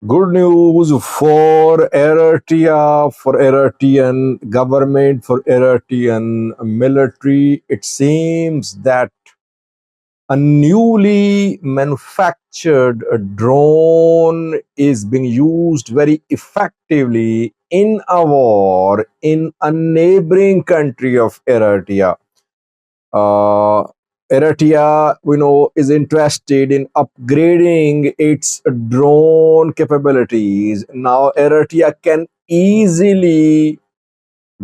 Good news for Eratia, for Eratian government, for Eratian military. It seems that a newly manufactured drone is being used very effectively in a war in a neighboring country of Eratia. uh, Eratia, is interested in upgrading its drone capabilities. Now, Eratia can easily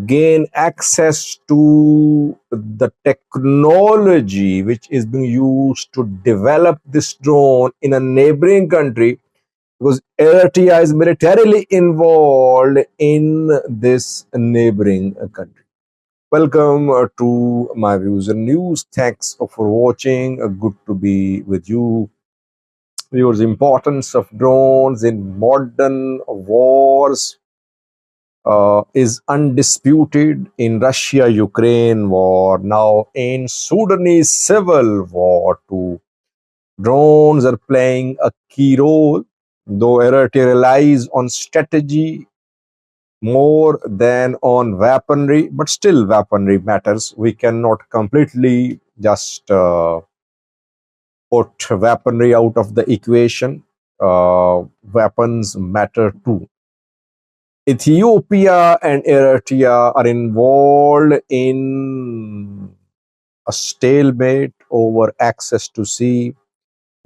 gain access to the technology which is being used to develop this drone in a neighboring country because Eratia is militarily involved in this neighboring country. Welcome to my views and news. Thanks for watching. Good to be with you. Viewers, importance of drones in modern wars is undisputed in Russia-Ukraine war. Now, in Sudanese civil war too, drones are playing a key role. Though Eritrea relies on strategy more than on weaponry, but still weaponry matters. We cannot completely just put weaponry out of the equation. Weapons matter too. Ethiopia and Eritrea are involved in a stalemate over access to sea.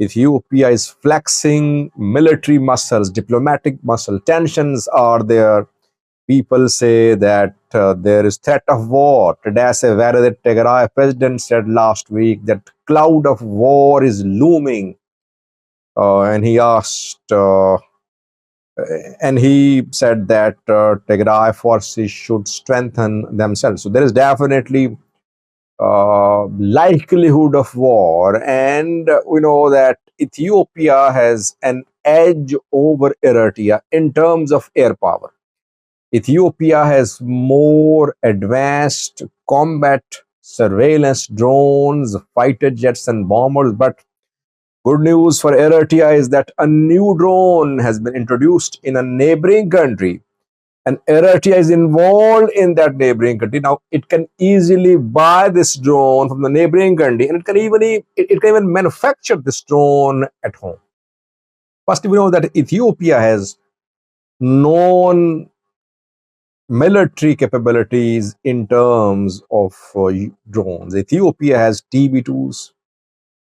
Ethiopia is flexing military muscles, diplomatic muscle. Tensions are there. People say that there is threat of war. Tadesse Vere, the Tigray president, said last week that cloud of war is looming, and he asked, and he said that Tigray forces should strengthen themselves. So there is definitely likelihood of war, and we know that Ethiopia has an edge over Eritrea in terms of air power. Ethiopia has more advanced combat surveillance drones, fighter jets, and bombers. But good news for Eratia is that a new drone has been introduced in a neighboring country, and Eratia is involved in that neighboring country. Now, it can easily buy this drone from the neighboring country, and it can even manufacture this drone at home. First, we know that Ethiopia has known military capabilities in terms of drones. Ethiopia has TB2s.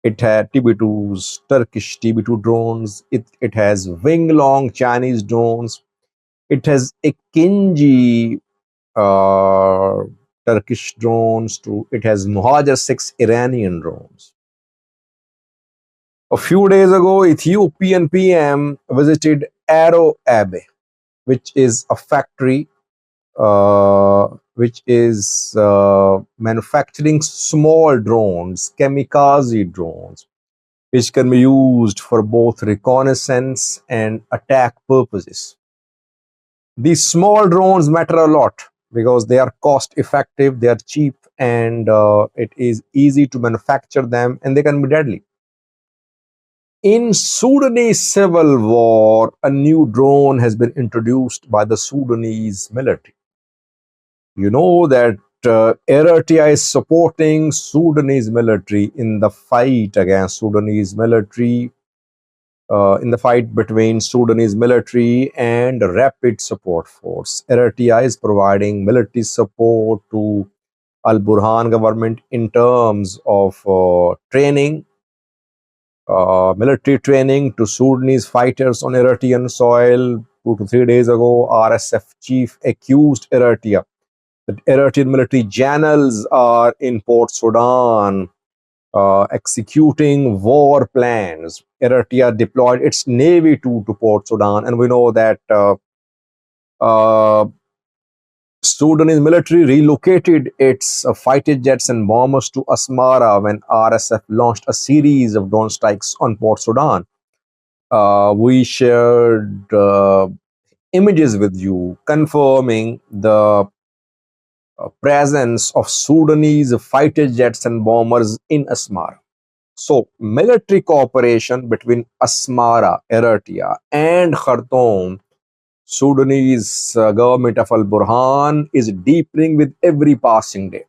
It had TB2s, Turkish TB2 drones. It has Wing-Long Chinese drones. It has Akinji uh, Turkish drones too. It has Muhajir 6 Iranian drones. A few days ago, Ethiopian PM visited Aero Abe, which is a factory which is manufacturing small drones, kamikaze drones, which can be used for both reconnaissance and attack purposes. These small drones matter a lot because they are cost effective, they are cheap, and it is easy to manufacture them, and they can be deadly. In Sudanese civil war, a new drone has been introduced by the Sudanese military. You know that Eratia is supporting Sudanese military in the fight against Sudanese military, in the fight between Sudanese military and Rapid Support Force. Eratia is providing military support to Al Burhan government in terms of training, military training to Sudanese fighters on Eritrean soil. 2 to 3 days ago, RSF chief accused Eratia that Eritrean military generals are in Port Sudan executing war plans. Eratia deployed its navy to Port Sudan, and we know that uh, Sudanese military relocated its fighter jets and bombers to Asmara when RSF launched a series of drone strikes on Port Sudan. We shared images with you confirming the presence of Sudanese fighter jets and bombers in Asmara. So, military cooperation between Asmara, Eratia, and Khartoum, Sudanese government of Al Burhan, is deepening with every passing day.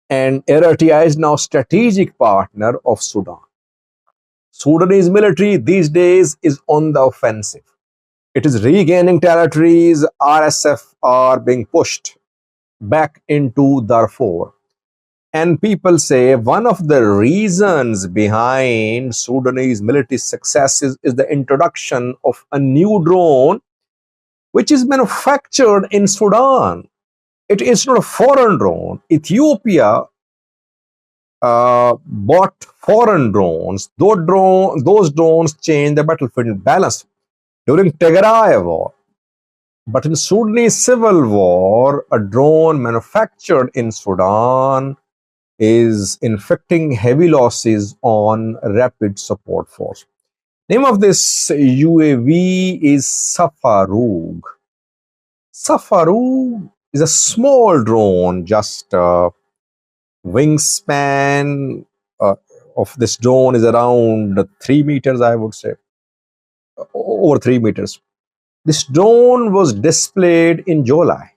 And Eratia is now strategic partner of Sudan. Sudanese military these days is on the offensive. It is regaining territories. RSF are being pushed back into Darfur. And people say one of the reasons behind Sudanese military successes is the introduction of a new drone which is manufactured in Sudan. It is not a foreign drone. Ethiopia bought foreign drones. Those drones changed the battlefield balance during Tigray war. But in Sudanese civil war, a drone manufactured in Sudan is inflicting heavy losses on Rapid Support Force. Name of this UAV is Safaroog. Safaroog is a small drone, just wingspan of this drone is around 3 meters, I would say, over 3 meters. This drone was displayed in July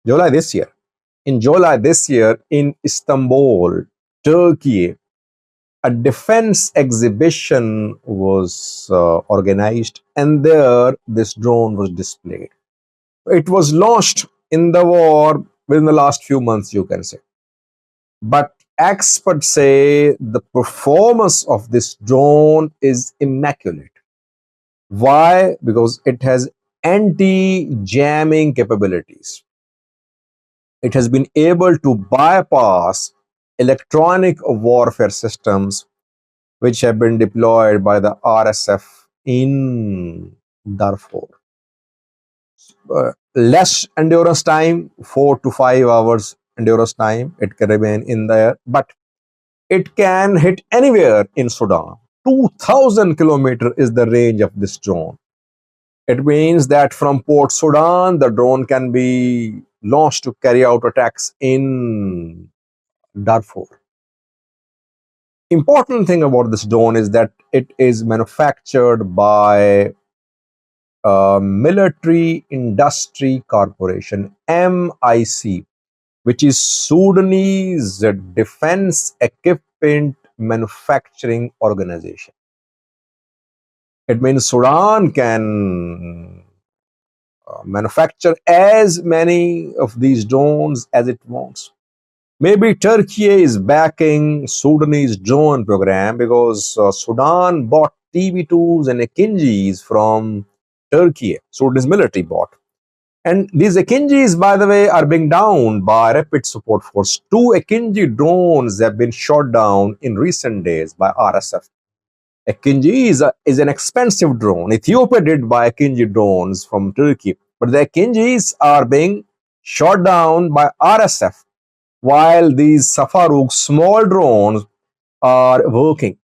this year. In July this year in Istanbul, Turkey, a defense exhibition was organized, and there this drone was displayed. It was launched in the war within the last few months, you can say. But experts say the performance of this drone is immaculate. Why? Because it has anti-jamming capabilities. It has been able to bypass electronic warfare systems which have been deployed by the RSF in Darfur. Less endurance time, 4 to 5 hours endurance time, it can remain in there, but it can hit anywhere in Sudan. 2,000 kilometers is the range of this drone. It means that from Port Sudan, the drone can be launched to carry out attacks in Darfur. Important thing about this drone is that it is manufactured by Military Industry Corporation, MIC, which is Sudanese Defense Equipment Manufacturing Organization. It means Sudan can manufacture as many of these drones as it wants. Maybe Turkey is backing Sudanese drone program because Sudan bought TB2s and Akinjis from Turkey. Sudanese military bought. And these Akinjis, by the way, are being downed by Rapid Support Force. 2 Akinji drones have been shot down in recent days by RSF. Akinji is an expensive drone. Ethiopia did buy Akinji drones from Turkey, but the Akinjis are being shot down by RSF, while these Safaroog small drones are working.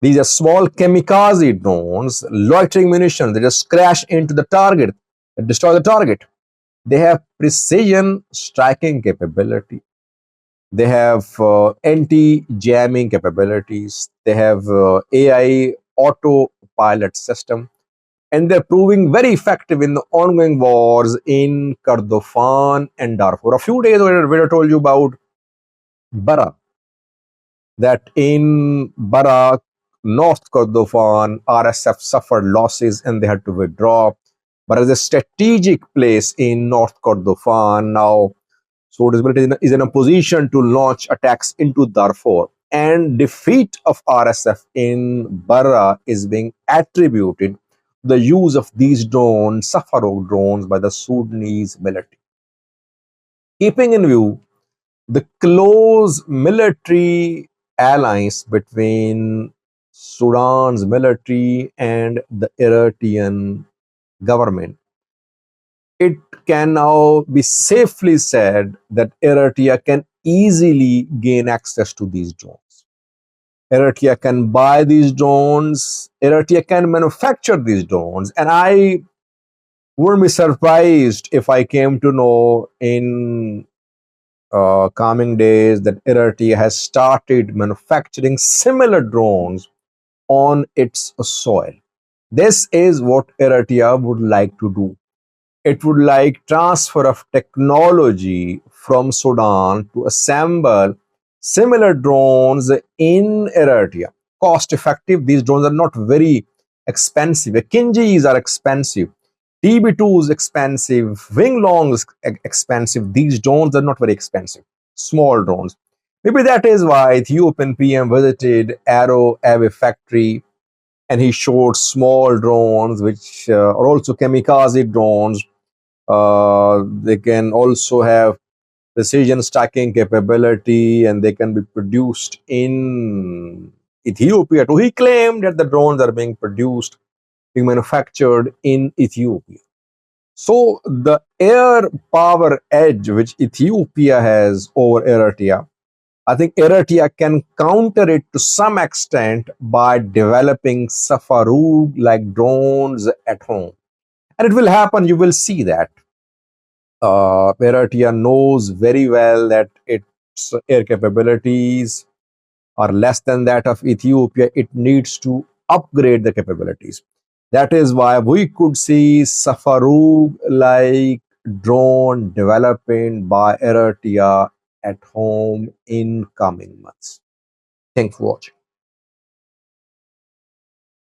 These are small Kamikaze drones, loitering munitions. They just crash into the target and destroy the target. They have precision striking capability. They have anti-jamming capabilities. They have AI autopilot system. And they're proving very effective in the ongoing wars in Kordofan and Darfur. A few days ago, I told you about Bara, that in Bara, North Kordofan, RSF suffered losses and they had to withdraw. But as a strategic place in North Kordofan, now Sudanese military is in a position to launch attacks into Darfur. And defeat of RSF in Bara is being attributed to the use of these drones, Safaroog drones, by the Sudanese military. Keeping in view the close military alliance between Sudan's military and the Eritrean government, it can now be safely said that Eratia can easily gain access to these drones. Eratia can buy these drones. Eratia can manufacture these drones. And I wouldn't be surprised if I came to know in coming days that Eratia has started manufacturing similar drones on its soil. This is what Eratia would like to do. It would like transfer of technology from Sudan to assemble similar drones in Eratia. Cost effective. These drones are not very expensive. Akinjis are expensive. TB2 is expensive. Wing Long is expensive. These drones are not very expensive. Small drones. Maybe that is why Ethiopian PM visited Aero Ave factory and he showed small drones, which are also kamikaze drones. They can also have precision stacking capability and they can be produced in Ethiopia too. He claimed that the drones are being produced, being manufactured in Ethiopia. So the air power edge which Ethiopia has over Eritrea, I think Eratia can counter it to some extent by developing Safaroog like drones at home. And it will happen, you will see that. Eratia knows very well that its air capabilities are less than that of Ethiopia. It needs to upgrade the capabilities. That is why we could see Safaroog like drone developing by Eratia at home in coming months. Thanks for watching.